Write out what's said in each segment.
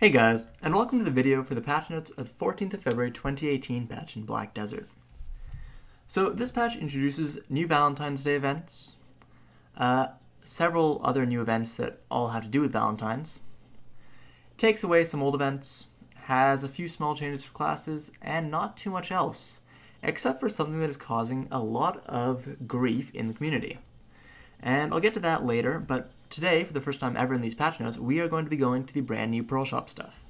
Hey guys, and welcome to the video for the patch notes of the 14th of February 2018 patch in Black Desert. So this patch introduces new Valentine's Day events, several other new events that all have to do with Valentine's, takes away some old events, has a few small changes for classes, and not too much else, except for something that is causing a lot of grief in the community. And I'll get to that later, but today, for the first time ever in these patch notes, we are going to be going to the brand new Pearl Shop stuff.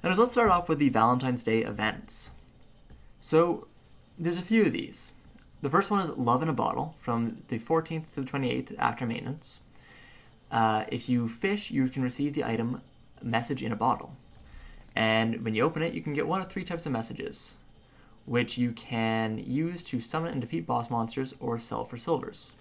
And let's start off with the Valentine's Day events. So, there's a few of these. The first one is Love in a Bottle, from the 14th to the 28th after maintenance. If you fish, you can receive the item Message in a Bottle. And when you open it, you can get one of three types of messages, which you can use to summon and defeat boss monsters or sell for silvers.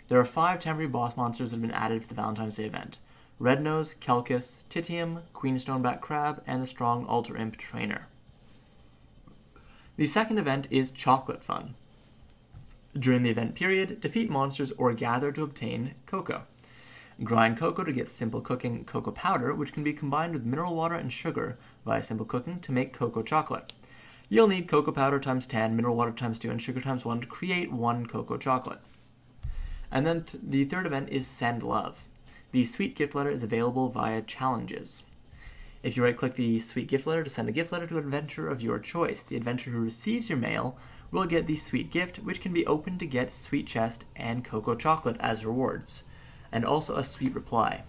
There are 5 temporary boss monsters that have been added for the Valentine's Day event: Rednose, Kelkis, Titium, Queen Stoneback Crab, and the Strong Altar Imp Trainer. The second event is Chocolate Fun. During the event period, defeat monsters or gather to obtain cocoa. Grind cocoa to get simple cooking cocoa powder, which can be combined with mineral water and sugar via simple cooking to make cocoa chocolate. You'll need cocoa powder times 10, mineral water times 2, and sugar times 1 to create 1 cocoa chocolate. And then the third event is Send Love. The sweet gift letter is available via challenges. If you right-click the sweet gift letter to send a gift letter to an adventurer of your choice, the adventurer who receives your mail will get the sweet gift, which can be opened to get sweet chest and cocoa chocolate as rewards, and also a sweet reply.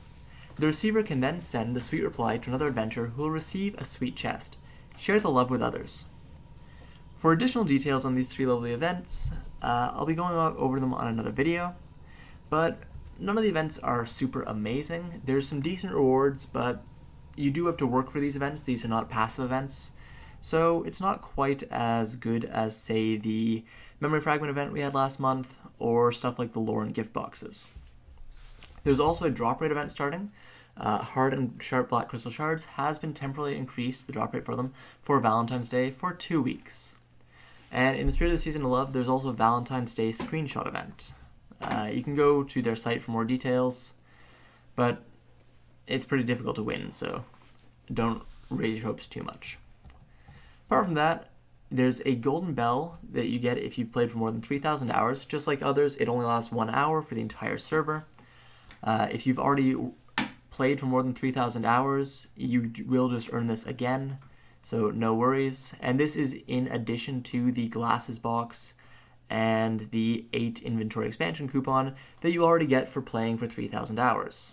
The receiver can then send the sweet reply to another adventurer who will receive a sweet chest. Share the love with others. For additional details on these 3 lovely events, I'll be going over them on another video. But none of the events are super amazing. There's some decent rewards, but you do have to work for these events. These are not passive events. So it's not quite as good as, say, the Memory Fragment event we had last month, or stuff like the lore and gift boxes. There's also a drop rate event starting. Hard and Sharp Black Crystal Shards has been temporarily increased, the drop rate for them, for Valentine's Day for 2 weeks. And in the spirit of the Season of Love, there's also a Valentine's Day screenshot event. You can go to their site for more details, but it's pretty difficult to win, so don't raise your hopes too much. Apart from that, there's a golden bell that you get if you've played for more than 3,000 hours. Just like others, it only lasts 1 hour for the entire server. If you've already played for more than 3,000 hours, you will just earn this again, so no worries. And this is in addition to the glasses box and the 8 inventory expansion coupon that you already get for playing for 3,000 hours.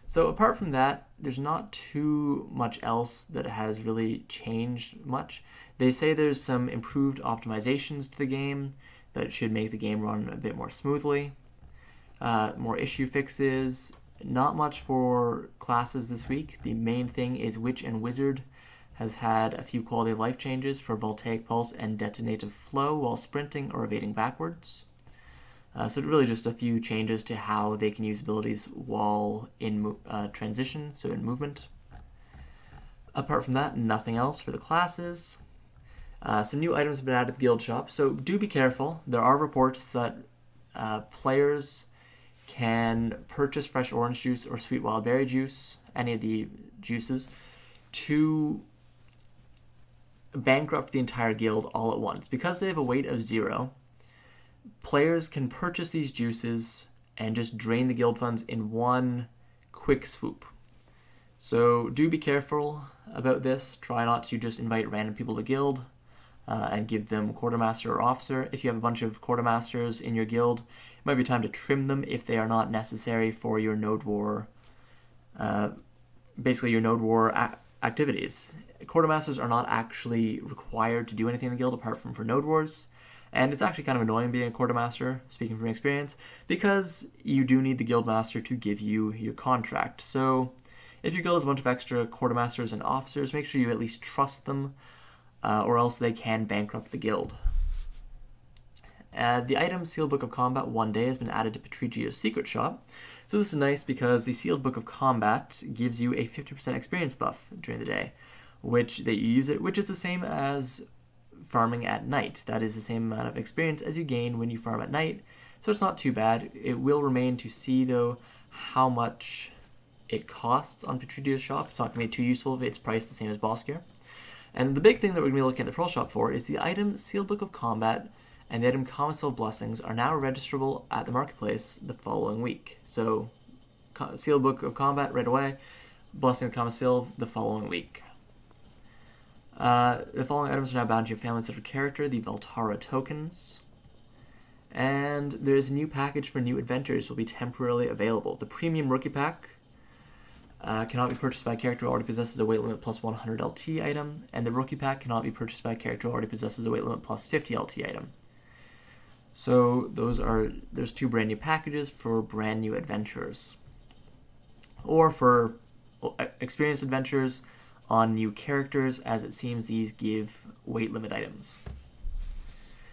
So apart from that, there's not too much else that has really changed much. They say there's some improved optimizations to the game that should make the game run a bit more smoothly. More issue fixes. Not much for classes this week. The main thing is Witch and Wizard has had a few quality of life changes for Voltaic Pulse and Detonative Flow while sprinting or evading backwards. So really just a few changes to how they can use abilities while in transition, so in movement. Apart from that, nothing else for the classes. Some new items have been added to the guild shop, so do be careful. There are reports that players can purchase fresh orange juice or sweet wild berry juice, any of the juices, to bankrupt the entire guild all at once. Because they have a weight of 0, players can purchase these juices and just drain the guild funds in one quick swoop. So do be careful about this. Try not to just invite random people to guild and give them quartermaster or officer. If you have a bunch of quartermasters in your guild, it might be time to trim them if they are not necessary for your node war, basically your node war activities. Quartermasters are not actually required to do anything in the guild apart from for node wars, and it's actually kind of annoying being a quartermaster, speaking from experience, because you do need the guildmaster to give you your contract. So if your guild has a bunch of extra quartermasters and officers, make sure you at least trust them, or else they can bankrupt the guild. The item Sealed Book of Combat 1 Day has been added to Patricio's Secret Shop. So this is nice because the Sealed Book of Combat gives you a 50% experience buff during the day, which is the same as farming at night. That is the same amount of experience as you gain when you farm at night, so it's not too bad. It will remain to see, though, how much it costs on Petrudia's shop. It's not going to be too useful if it's priced the same as Boss Gear. And the big thing that we're going to be looking at the Pearl Shop for is the item Sealed Book of Combat and the item Kamasylve Blessings are now registrable at the marketplace the following week. So Sealed Book of Combat right away, Blessing of Kamasylve the following week. The following items are now bound to your family centered character, the Valtara tokens. And there's a new package for new adventures will be temporarily available. The Premium Rookie Pack cannot be purchased by a character who already possesses a weight limit plus 100 LT item, and the Rookie Pack cannot be purchased by a character who already possesses a weight limit plus 50 LT item. So there's two brand new packages for brand new adventures. Or for experienced adventures on new characters, as it seems these give weight limit items.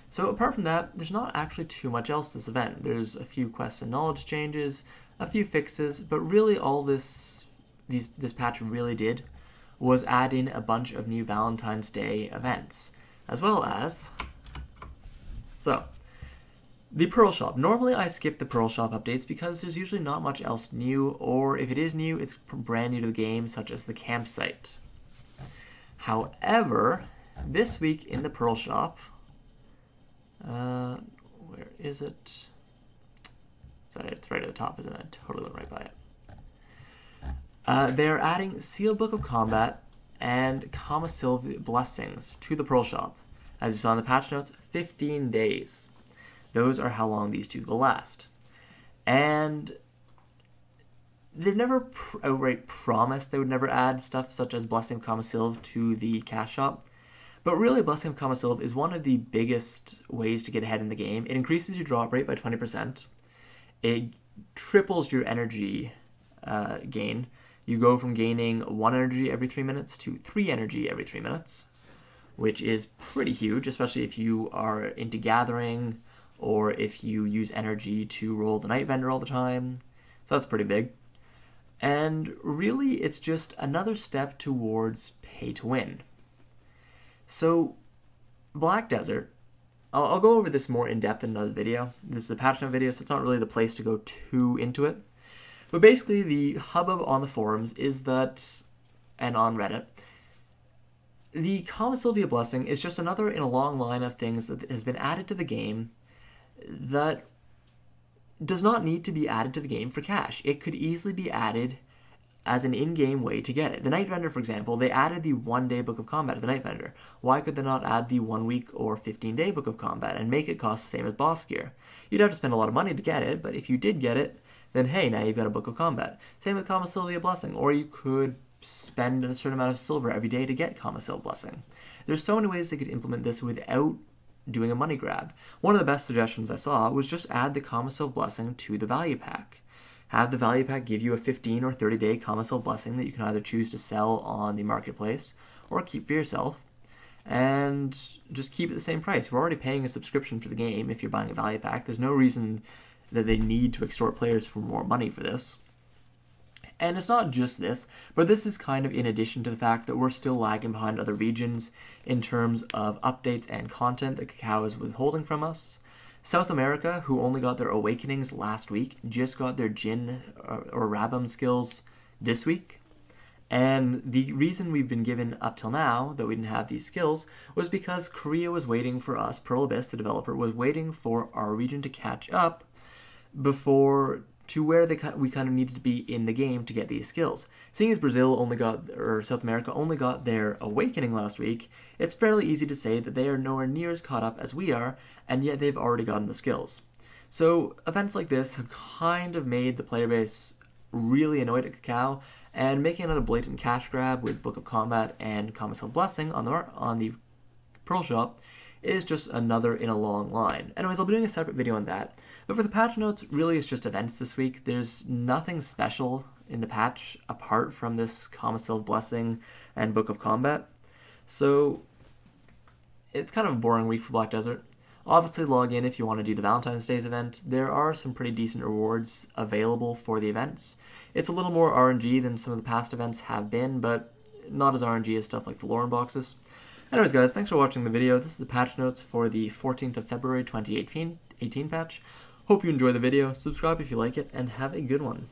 So apart from that, there's not actually too much else this event. There's a few quests and knowledge changes, a few fixes, but really all this patch really did was add in a bunch of new Valentine's Day events, as well as the Pearl Shop. Normally I skip the Pearl Shop updates because there's usually not much else new, or if it is new, it's brand new to the game, such as the campsite. However, this week in the Pearl Shop, where is it? Sorry, it's right at the top, isn't it? I totally went right by it. They're adding Sealed Book of Combat and Kamasylve Blessings to the Pearl Shop. As you saw in the patch notes, 15 days. Those are how long these two will last. And they've never outright promised they would never add stuff such as Blessing of Kamasylve to the cash shop. But really, Blessing of Kamasylve is one of the biggest ways to get ahead in the game. It increases your drop rate by 20%. It triples your energy gain. You go from gaining 1 energy every 3 minutes to 3 energy every 3 minutes, which is pretty huge, especially if you are into gathering or if you use energy to roll the Night Vendor all the time. So that's pretty big. And really, it's just another step towards pay to win. So, Black Desert, I'll go over this more in depth in another video. This is a patch note video, so it's not really the place to go too into it. But basically, the hubbub on the forums is that, and on Reddit, the Kamasylve Blessing is just another in a long line of things that has been added to the game that does not need to be added to the game for cash. It could easily be added as an in-game way to get it. The Night Vendor, for example, they added the 1-day Book of Combat to the Night Vendor. Why could they not add the 1-week or 15-day Book of Combat and make it cost the same as Boss Gear? You'd have to spend a lot of money to get it, but if you did get it, then hey, now you've got a Book of Combat. Same with Kamasylve Blessing, or you could spend a certain amount of silver every day to get Kamasylve Blessing. There's so many ways they could implement this without doing a money grab. One of the best suggestions I saw was just add the Kamasylve Blessing to the value pack. Have the value pack give you a 15 or 30-day Kamasylve Blessing that you can either choose to sell on the marketplace or keep for yourself, and just keep it the same price. We're already paying a subscription for the game if you're buying a value pack. There's no reason that they need to extort players for more money for this. And it's not just this, but this is kind of in addition to the fact that we're still lagging behind other regions in terms of updates and content that Cacao is withholding from us. South America, who only got their Awakenings last week, just got their Jin or Rabam skills this week. And the reason we've been given up till now that we didn't have these skills was because Korea was waiting for us, Pearl Abyss, the developer, was waiting for our region to catch up before to where we kind of needed to be in the game to get these skills. Seeing as Brazil only got, or South America only got their Awakening last week, it's fairly easy to say that they are nowhere near as caught up as we are, and yet they've already gotten the skills. So events like this have kind of made the player base really annoyed at Cacao, and making another blatant cash grab with Book of Combat and Kamasylve Blessing on the Pearl Shop is just another in a long line. Anyways, I'll be doing a separate video on that. But for the patch notes, really it's just events this week. There's nothing special in the patch apart from this Kamasylve Blessing and Book of Combat. So it's kind of a boring week for Black Desert. Obviously log in if you want to do the Valentine's Day event. There are some pretty decent rewards available for the events. It's a little more RNG than some of the past events have been, but not as RNG as stuff like the Lauren boxes. Anyways guys, thanks for watching the video. This is the patch notes for the 14th of February 2018 patch. Hope you enjoy the video, subscribe if you like it, and have a good one.